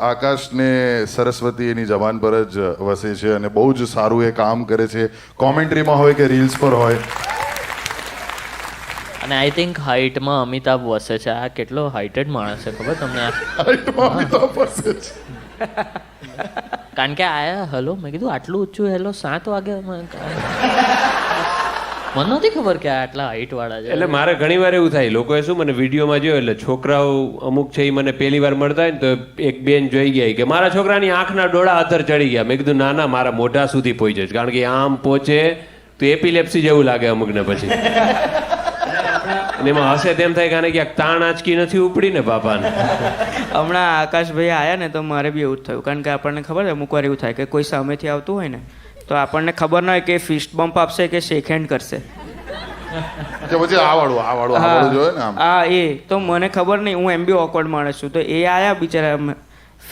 આકાશ ને સરસ્વતી એની જવાન પર જ વસે છે અને બહુ જ સારું એ કામ કરે છે, કોમેન્ટ્રીમાં હોય કે રીલ્સ પર હોય. અને આઈ થિંક હાઇટમાં અમિતાભ વસે છે. આ કેટલો હાઇટેડ માણસ છે ખબર તમને? હાઈટમાં અમિતાભ વસે છે. કારણ કે આયા હેલો, મેં કીધું આટલું ઊંચું હેલો 7 વાગે. મને નહોતી ખબર કે આ આટલા હાઇટ વાળા છે. એટલે મારે ઘણી વાર એવું થાય, લોકોએ શું મને વિડીયોમાં જોયો એટલે છોકરાઓ અમુક છે એ મને પહેલી વાર મળતા હોય ને તો એક બેન જોઈ ગયા કે મારા છોકરાની આંખના ડોળા અધર ચડી ગયા. મેં કીધું ના ના, મારા મોઢા સુધી પહોંચે છે, કારણ કે આમ પહોંચે તો એપિલેપ્સી જેવું લાગે અમુકને પછી. અને એમાં હશે તેમ થાય કારણ કે તાણ આંચકી નથી ઉપડી ને બાપાને. હમણાં આકાશભાઈ આવ્યા ને તો મારે બી એવું જ થયું, કારણ કે આપણને ખબર છે અમુક વાર એવું થાય કે કોઈ સામેથી આવતું હોય ને તો આપણને ખબર ન હોય કે ફિસ્ટ બમ્પ આપશે કે શેક હેન્ડ કરશે. પછી આ વાળું જોયે ને આમ. હા, એ તો મને ખબર નહીં, હું એમ બી ઓકવર્ડ માણસ છું. તો એ આયા બિચારા,